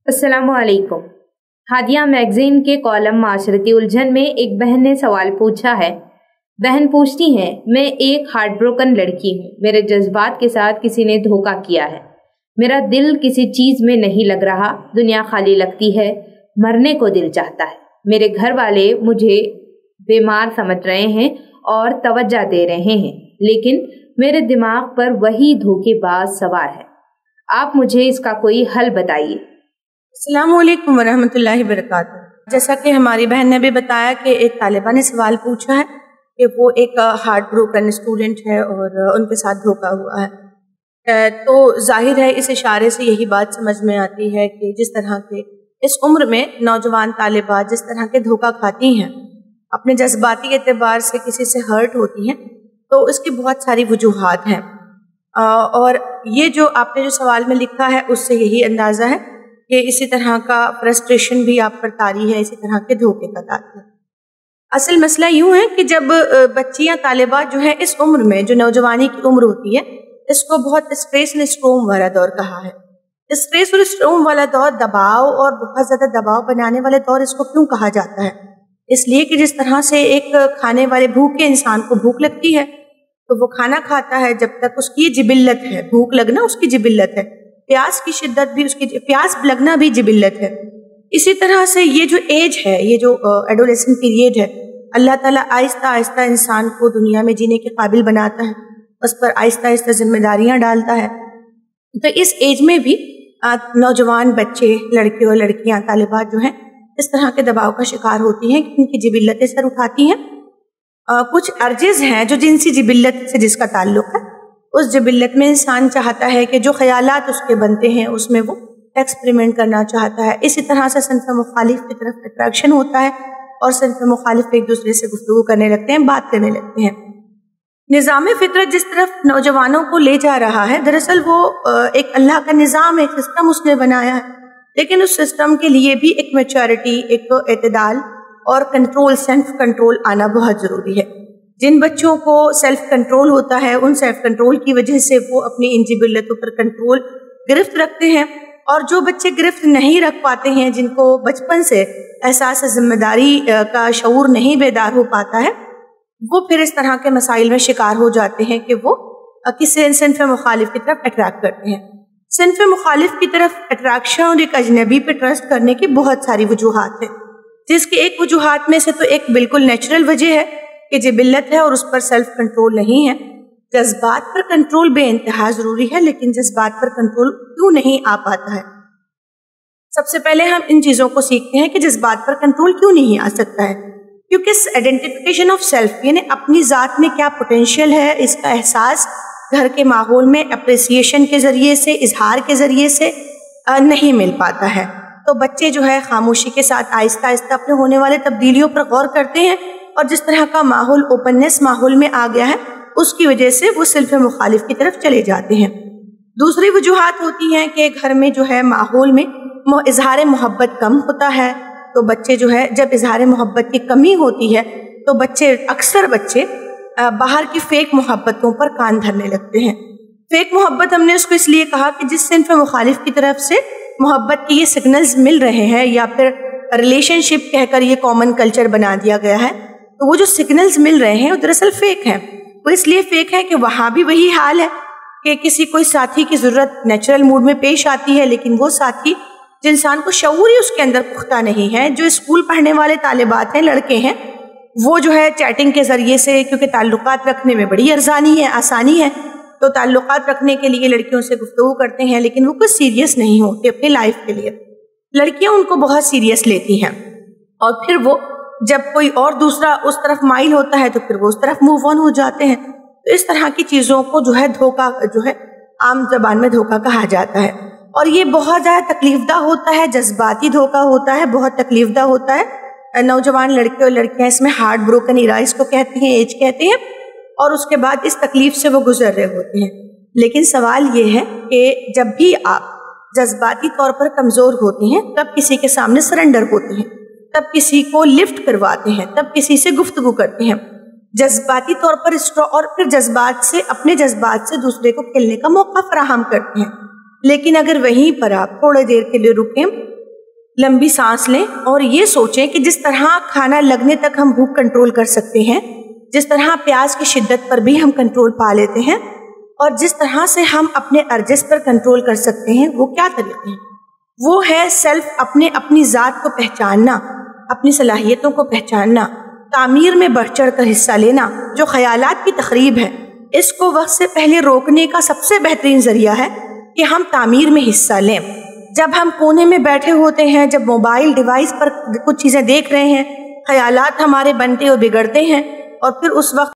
अस्सलाम वालेकुम। हादिया मैगजीन के कॉलम माशरती उलझन में एक बहन ने सवाल पूछा है। बहन पूछती हैं, मैं एक हार्ट ब्रोकन लड़की हूँ। मेरे जज्बात के साथ किसी ने धोखा किया है। मेरा दिल किसी चीज में नहीं लग रहा, दुनिया खाली लगती है, मरने को दिल चाहता है। मेरे घर वाले मुझे बीमार समझ रहे हैं और तवज्जो दे रहे हैं, लेकिन मेरे दिमाग पर वही धोखेबाज सवार है। आप मुझे इसका कोई हल बताइए। अस्सलामु अलैकुम वरहमतुल्लाहि वबरकातुहू। जैसा कि हमारी बहन ने भी बताया कि एक तालिबा ने सवाल पूछा है कि वो एक हार्ट ब्रोकन स्टूडेंट है और उनके साथ धोखा हुआ है। तो जाहिर है इस इशारे से यही बात समझ में आती है कि जिस तरह के इस उम्र में नौजवान तालिबात जिस तरह के धोखा खाती हैं, अपने जज्बाती एतबार से किसी से हर्ट होती हैं, तो इसकी बहुत सारी वजूहात हैं। और ये जो आपने जो सवाल में लिखा है उससे यही अंदाज़ा है कि इसी तरह का फ्रस्ट्रेशन भी आप पर तारी है, इसी तरह के धोखे का तारी है। असल मसला यूँ है कि जब बच्चियाँ तालिबात जो है इस उम्र में, जो नौजवानी की उम्र होती है, इसको बहुत स्ट्रेस एंड स्ट्रोम वाला दौर कहा है। स्ट्रेस और स्ट्रोम वाला दौर, दबाव और बहुत ज़्यादा दबाव बनाने वाले दौर इसको क्यों कहा जाता है? इसलिए कि जिस तरह से एक खाने वाले भूखे इंसान को भूख लगती है तो वो खाना खाता है जब तक उसकी जिबिल्लत है, भूख लगना उसकी जिबिल्लत है, प्यास की शिद्दत भी उसकी, प्यास लगना भी जिबिल्लत है। इसी तरह से ये जो एज है, ये जो एडोलेसेंट पीरियड है, अल्लाह ताला आहिस्ता आहिस्ता इंसान को दुनिया में जीने के काबिल बनाता है, उस पर आहिस्ता आहिस्ता जिम्मेदारियां डालता है। तो इस एज में भी नौजवान बच्चे, लड़के और लड़कियां, तालिबात जो हैं, इस तरह के दबाव का शिकार होती हैं कि उनकी जिबिल्लतें सर उठाती हैं। कुछ अर्जेस हैं जो जिनसी जिबिल्लत से जिसका ताल्लुक है, उस जिबिल्लत में इंसान चाहता है कि जो ख्यालात उसके बनते हैं उसमें वो एक्सपेरिमेंट करना चाहता है। इसी तरह से सिन्फ मुखालिफ की तरफ अट्रैक्शन होता है और सिन्फ मुखालिफ एक दूसरे से गुफ्तगू करने लगते हैं, बात करने लगते हैं। निज़ाम फितरत जिस तरफ नौजवानों को ले जा रहा है, दरअसल वो एक अल्लाह का निज़ाम, एक सिस्टम उसने बनाया है, लेकिन उस सिस्टम के लिए भी एक मैच्योरिटी, एक एतदाल और कंट्रोल, सेल्फ कंट्रोल आना बहुत ज़रूरी है। जिन बच्चों को सेल्फ कंट्रोल होता है, उन सेल्फ कंट्रोल की वजह से वो अपनी इन जिबिल्लतों पर कंट्रोल गिरफ्त रखते हैं, और जो बच्चे गिरफ्त नहीं रख पाते हैं, जिनको बचपन से एहसास जिम्मेदारी का शऊर नहीं बेदार हो पाता है, वो फिर इस तरह के मसाइल में शिकार हो जाते हैं कि वो किसी सिन्फ मुखालिफ की तरफ अट्रैक्ट करते हैं। सिन्फ मुखालिफ की तरफ अट्रैक्शन और एक अजनबी पे ट्रस्ट करने की बहुत सारी वजूहात हैं, जिसकी एक वजूहात में से तो एक बिल्कुल नेचुरल वजह है कि जिबिल्लत है और उस पर सेल्फ कंट्रोल नहीं है। जज्बात पर कंट्रोल बेइंतहा ज़रूरी है, लेकिन जज्बात पर कंट्रोल क्यों नहीं आ पाता है? सबसे पहले हम इन चीज़ों को सीखते हैं कि जज्बात पर कंट्रोल क्यों नहीं आ सकता है। क्योंकि आइडेंटिफिकेशन ऑफ सेल्फ, यानी अपनी ज़ात में क्या पोटेंशियल है, इसका एहसास घर के माहौल में अप्रिसिएशन के ज़रिए से, इजहार के ज़रिए से नहीं मिल पाता है। तो बच्चे जो है खामोशी के साथ आहिस्ता आहिस्ता अपने होने वाले तब्दीलियों पर गौर करते हैं, और जिस तरह का माहौल, ओपननेस माहौल में आ गया है, उसकी वजह से वो सिल्फ मुखालिफ की तरफ चले जाते हैं। दूसरी वजूहात होती हैं कि घर में जो है माहौल में इजहार मोहब्बत कम होता है, तो बच्चे जो है, जब इजहार मोहब्बत की कमी होती है तो अक्सर बच्चे बाहर की फेक मोहब्बतों पर कान धरने लगते हैं। फेक मोहब्बत हमने उसको इसलिए कहा कि जिस सिन्फ मुखालिफ की तरफ से मोहब्बत के ये सिग्नल्स मिल रहे हैं, या फिर रिलेशनशिप कहकर ये कॉमन कल्चर बना दिया गया है, तो वो जो सिग्नल्स मिल रहे हैं वो दरअसल फेक हैं। वो इसलिए फेक है कि वहाँ भी वही हाल है कि किसी कोई साथी की ज़रूरत नेचुरल मूड में पेश आती है, लेकिन वो साथी, जो इंसान को शऊर ही उसके अंदर पुख्ता नहीं है, जो स्कूल पढ़ने वाले तालिबात हैं, लड़के हैं, वो जो है चैटिंग के ज़रिए से, क्योंकि ताल्लुकात रखने में बड़ी आसानी है, तो ताल्लुकात रखने के लिए लड़कियों से गुफ्तगू करते हैं, लेकिन वो कुछ सीरियस नहीं होते अपनी लाइफ के लिए। लड़कियाँ उनको बहुत सीरियस लेती हैं, और फिर वो जब कोई और दूसरा उस तरफ माइल होता है तो फिर वो उस तरफ मूव ऑन हो जाते हैं। तो इस तरह की चीज़ों को जो है धोखा, जो है आम ज़बान में धोखा कहा जाता है, और ये बहुत ज़्यादा तकलीफदा होता है, जज्बाती धोखा होता है, बहुत तकलीफदा होता है। नौजवान लड़के और लड़कियां इसमें हार्ट ब्रोकन इरा इसको कहते हैं, एज कहते हैं, और उसके बाद इस तकलीफ से वो गुजर रहे होते हैं। लेकिन सवाल ये है कि जब भी आप जज्बाती तौर पर कमज़ोर होते हैं, तब किसी के सामने सरेंडर होते हैं, तब किसी को लिफ्ट करवाते हैं, तब किसी से गुफ्तगू करते हैं, जज्बाती तौर पर और फिर अपने जज्बात से दूसरे को खेलने का मौका फराहम करते हैं। लेकिन अगर वहीं पर आप थोड़ी देर के लिए रुकें لمبی سانس لیں اور یہ سوچیں کہ جس طرح کھانا لگنے تک ہم بھوک کنٹرول کر سکتے ہیں، جس طرح پیاس کی شدت پر بھی ہم کنٹرول پا لیتے ہیں، اور جس طرح سے ہم اپنے ارجس پر کنٹرول کر سکتے ہیں، وہ کیا طریقے ہیں؟ وہ ہے سیلف، اپنی ذات کو پہچاننا، اپنی صلاحیتوں کو پہچاننا، تعمیر میں بڑھ چڑھ کر حصہ لینا۔ جو خیالات کی تخریب ہے، اس کو وقت سے پہلے روکنے کا سب سے بہترین ذریعہ ہے کہ ہم تعمیر میں حصہ لیں۔ جب ہم کونے میں بیٹھے ہوتے ہیں، جب موبائل ڈیوائس پر کچھ چیزیں دیکھ رہے ہیں، خیالات ہمارے بنتے اور بگڑتے ہیں، اور پھر اس وقت